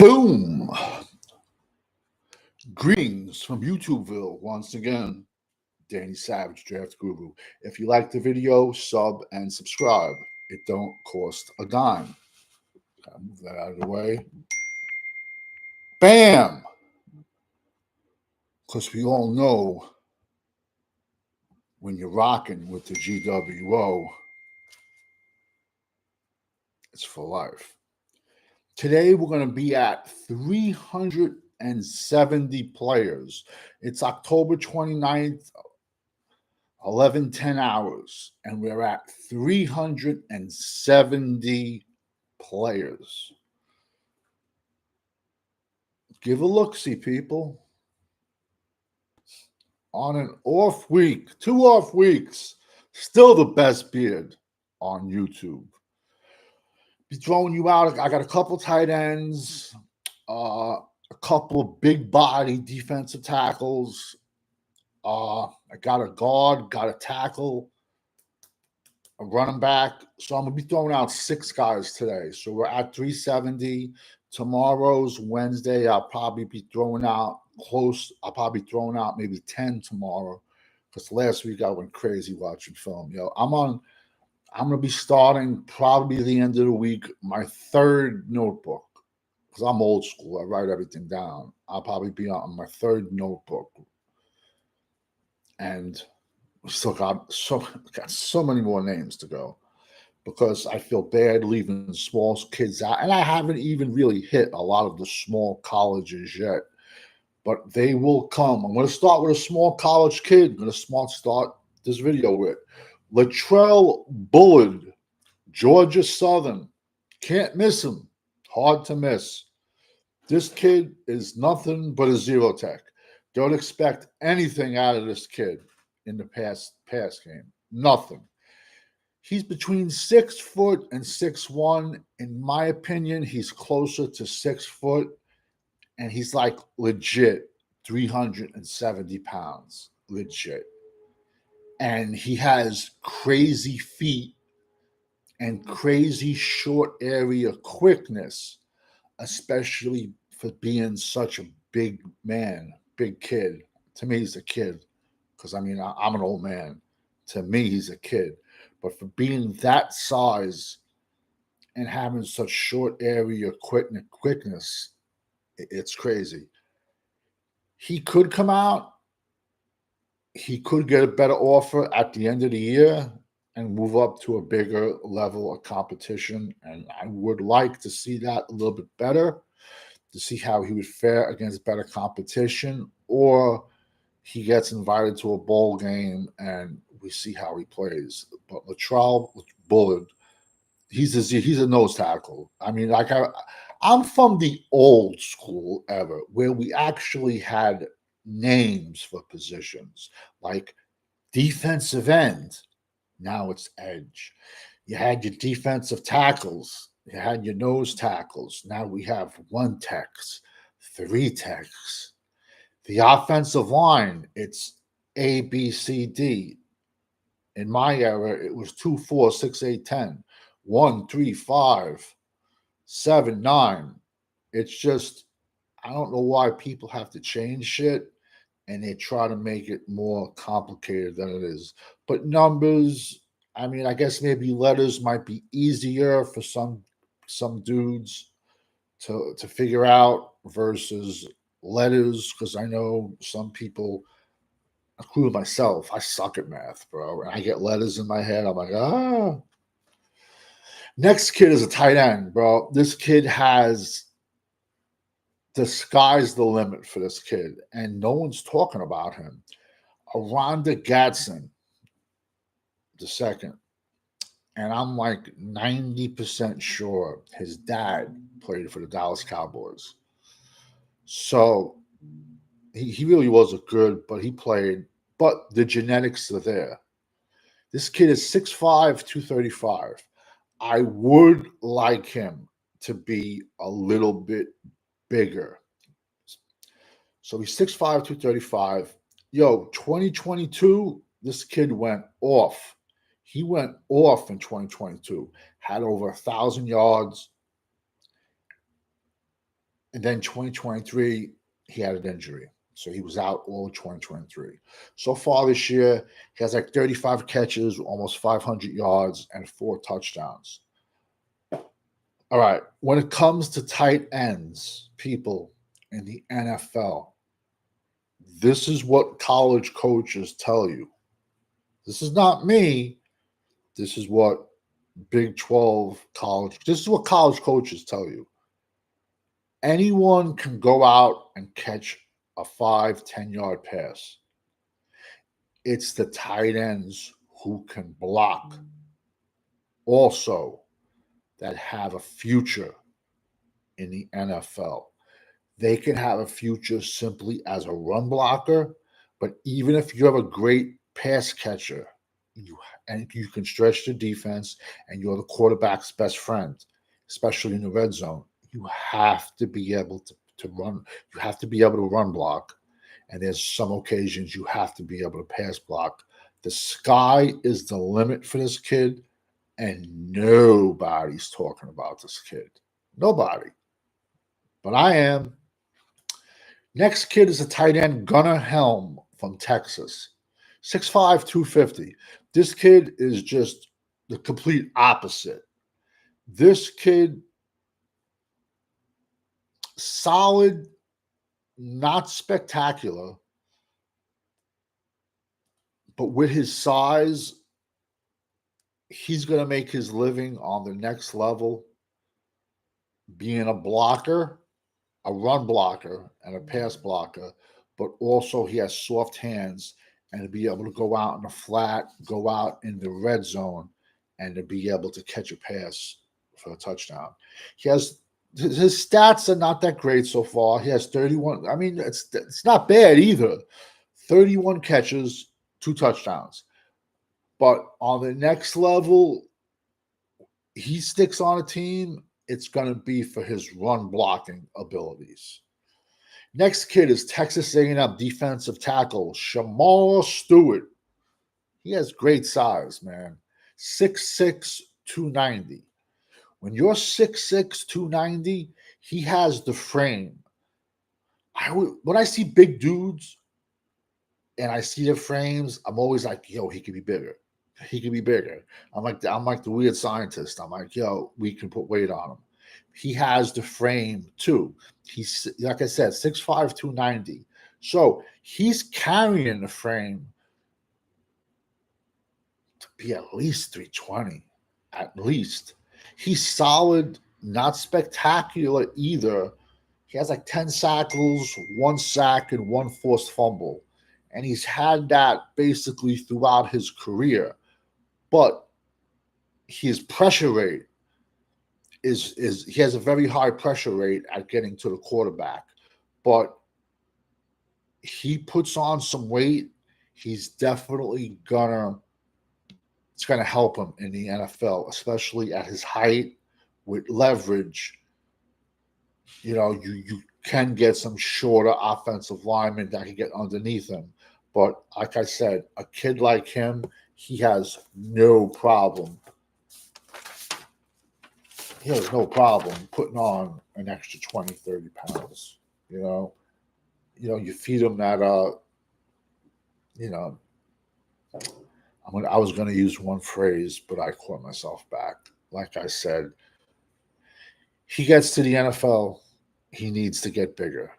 Boom! Greetings from YouTubeville once again. Danny Savage, Draft Guru. If you like the video, sub and subscribe. It don't cost a dime. Gotta move that out of the way. Bam! Because we all know when you're rocking with the GWO, it's for life. Today we're going to be at 370 players. It's October 29th, 11:10 hours, and we're at 370 players. Give a look-see, people. On an off week, 2 off weeks, still the best beard on YouTube. Be throwing you out. I got a couple tight ends, a couple of big body defensive tackles. I got a guard, got a tackle, a running back. So I'm going to be throwing out 6 guys today. So we're at 370. Tomorrow's Wednesday. I'll probably be throwing out I'll probably be throwing out maybe 10 tomorrow because last week I went crazy watching film. I'm going to be starting probably the end of the week my 3rd notebook because I'm old school. I write everything down. I'll probably be on my 3rd notebook. And we still got so many more names to go because I feel bad leaving small kids out. And I haven't even really hit a lot of the small colleges yet, but they will come. I'm going to start with a small college kid. I'm going to start this video with Latrell Bullard, Georgia Southern. Can't miss him. Hard to miss. This kid is nothing but a zero tech. Don't expect anything out of this kid in the pass game. Nothing. He's between 6 foot and 6'1". In my opinion, he's closer to 6 foot, and he's like legit 370 pounds. Legit. And he has crazy feet and crazy short area quickness, especially for being such a big man, big kid. To me, he's a kid because, I'm an old man. To me, he's a kid. But for being that size and having such short area quickness, it's crazy. He could come out. He could get a better offer at the end of the year and move up to a bigger level of competition. And I would like to see that a little bit better, to see how he would fare against better competition, or he gets invited to a bowl game and we see how he plays. But Latrell Bullard, he's a nose tackle. I'm from the old school era where we actually had names for positions like defensive end. Now it's edge. You had your defensive tackles. You had your nose tackles. Now we have 1 techs, 3 techs. The offensive line, it's A, B, C, D. In my era, it was 2, 4, 6, 8, 10. 1, 3, 5, 7, 9. It's just, I don't know why people have to change shit and they try to make it more complicated than it is. But numbers, I guess maybe letters might be easier for some dudes to figure out versus letters, because I know some people, including myself, I suck at math, bro. And I get letters in my head. I'm like, ah. Next kid is a tight end, bro. This kid has the sky's the limit for this kid, and no one's talking about him. Oronde Gadsen, the second. And I'm like 90% sure his dad played for the Dallas Cowboys. So he really wasn't good, but he played. But the genetics are there. This kid is 6'5", 235. I would like him to be a little bit bigger. So he's 6'5", 235. 2022, this kid went off. He went off in 2022. Had over 1,000 yards. And then 2023, he had an injury. So he was out all of 2023. So far this year, he has like 35 catches, almost 500 yards, and 4 touchdowns. All right. When it comes to tight ends, people in the NFL, this is what college coaches tell you. This is not me. This is what Big 12 college, this is what college coaches tell you. Anyone can go out and catch a 5-10 yard pass. It's the tight ends who can block also that have a future in the NFL. They can have a future simply as a run blocker, but even if you have a great pass catcher, and you can stretch the defense and you're the quarterback's best friend, especially in the red zone, you have to be able to run. You have to be able to run block. And there's some occasions you have to be able to pass block. The sky is the limit for this kid, and nobody's talking about this kid. Nobody. But I am. Next kid is a tight end, Gunnar Helm from Texas. 6'5", 250. This kid is just the complete opposite. This kid, solid, not spectacular, but with his size, he's going to make his living on the next level being a blocker, a run blocker, and a pass blocker, but also he has soft hands and to be able to go out in the flat, go out in the red zone, and to be able to catch a pass for a touchdown. He has his stats are not that great so far. He has 31. I mean, it's not bad either. 31 catches, 2 touchdowns. But on the next level, he sticks on a team, it's going to be for his run blocking abilities. Next kid is Texas A&M defensive tackle Shemar Stewart. He has great size, man. 6'6", 290. When you're 6'6", 290, he has the frame. When I see big dudes and I see their frames, I'm always like, yo, he could be bigger. He could be bigger. I'm like the weird scientist. I'm like, yo, we can put weight on him. He has the frame too. He's, like I said, 6'5", 290. So he's carrying the frame to be at least 320, at least. He's solid, not spectacular either. He has like 10 tackles, 1 sack, and 1 forced fumble. And he's had that basically throughout his career. But his pressure rate is he has a very high pressure rate at getting to the quarterback. But he puts on some weight. He's definitely it's gonna help him in the NFL, especially at his height with leverage. You know, you can get some shorter offensive linemen that can get underneath him. But like I said, a kid like him, he has no problem. He has no problem putting on an extra 20, 30 pounds. You you feed him that, I was going to use one phrase, but I caught myself back. Like I said, he gets to the NFL, he needs to get bigger.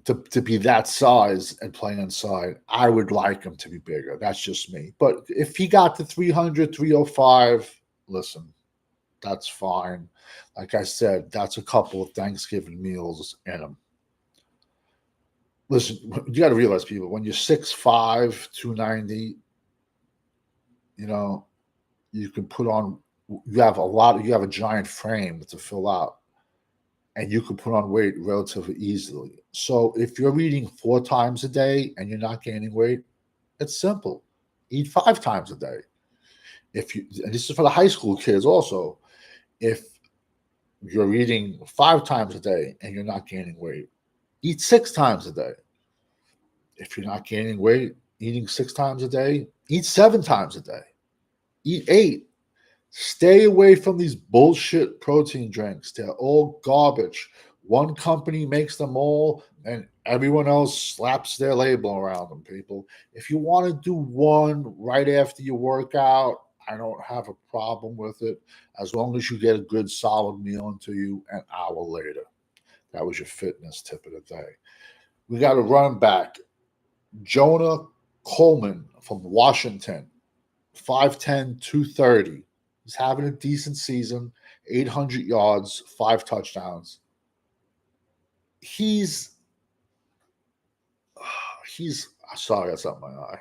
To be that size and play inside, I would like him to be bigger. That's just me. But if he got to 300, 305, listen, that's fine. Like I said, that's a couple of Thanksgiving meals in him. Listen, you got to realize, people, when you're 6'5", 290, you can put on, you have a giant frame to fill out. And you can put on weight relatively easily. So if you're eating 4 times a day and you're not gaining weight, it's simple. Eat 5 times a day. And this is for the high school kids also. If you're eating 5 times a day and you're not gaining weight, eat 6 times a day. If you're not gaining weight, eating 6 times a day, eat 7 times a day. Eat 8. Stay away from these bullshit protein drinks. They're all garbage. One company makes them all, and everyone else slaps their label around them, people. If you want to do one right after you work out, I don't have a problem with it, as long as you get a good solid meal into you an hour later. That was your fitness tip of the day. We got a running back, Jonah Coleman from Washington, 5'10", 230. He's having a decent season, 800 yards, 5 touchdowns. He's sorry, I got my eye.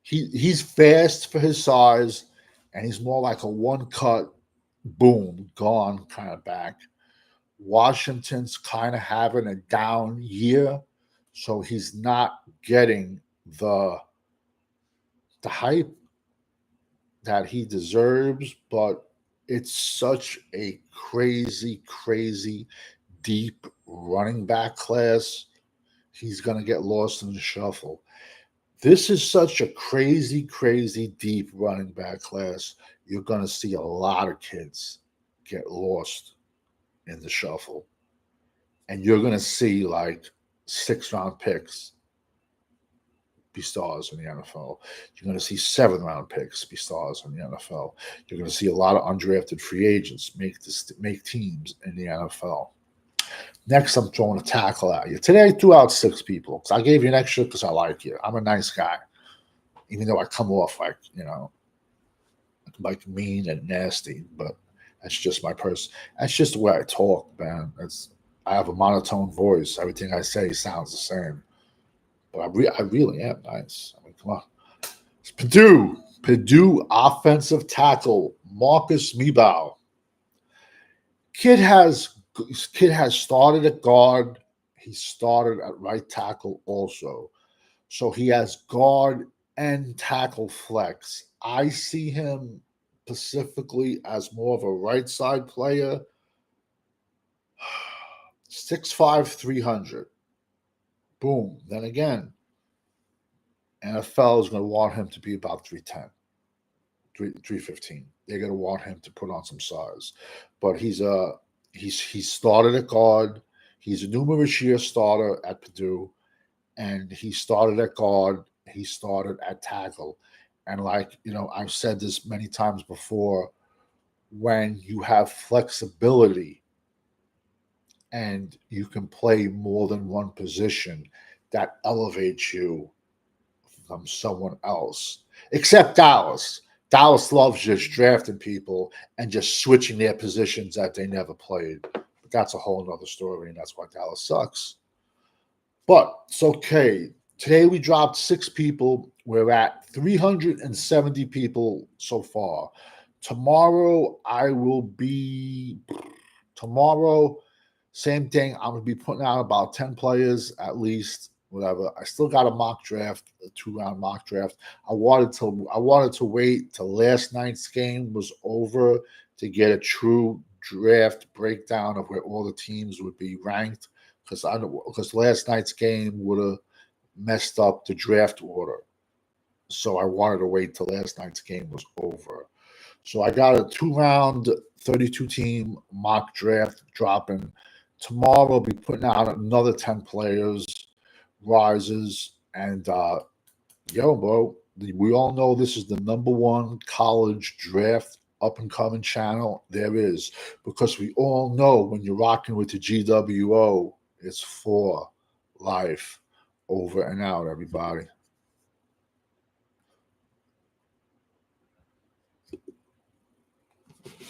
He's fast for his size, and he's more like a one cut, boom, gone kind of back. Washington's kind of having a down year, so he's not getting the hype that he deserves, but it's such a crazy, crazy deep running back class. He's going to get lost in the shuffle. This is such a crazy, crazy deep running back class. You're going to see a lot of kids get lost in the shuffle. And you're going to see like 6-round picks be stars in the NFL. You're going to see 7-round picks be stars in the NFL. You're going to see a lot of undrafted free agents make teams in the NFL. Next, I'm throwing a tackle at you. Today, I threw out 6 people. So I gave you an extra because I like you. I'm a nice guy, even though I come off like mean and nasty. But that's just my person. That's just the way I talk, man. I have a monotone voice. Everything I say sounds the same. But I really am nice. I mean, come on. It's Purdue offensive tackle Marcus Mbow. Kid has started at guard. He started at right tackle also. So he has guard and tackle flex. I see him specifically as more of a right side player. 6'5", 300. Boom. Then again, NFL is going to want him to be about 310, 315. They're going to want him to put on some size. But he started at guard. He's a numerous year starter at Purdue. And he started at guard. He started at tackle. And I've said this many times before, when you have flexibility and you can play more than one position, that elevates you from someone else. Except Dallas. Dallas loves just drafting people and just switching their positions that they never played. But that's a whole nother story, and that's why Dallas sucks. But it's okay. Today we dropped 6 people. We're at 370 people so far. Tomorrow, same thing. I'm going to be putting out about 10 players at least, whatever. I still got a mock draft, a 2-round mock draft. I wanted to wait till last night's game was over to get a true draft breakdown of where all the teams would be ranked, because last night's game would have messed up the draft order. So I wanted to wait till last night's game was over. So I got a 2-round, 32-team mock draft dropping. Tomorrow I'll be putting out another 10 players, rises, and bro, we all know this is the #1 college draft up-and-coming channel there is, because we all know when you're rocking with the GWO, it's for life. Over and out, everybody.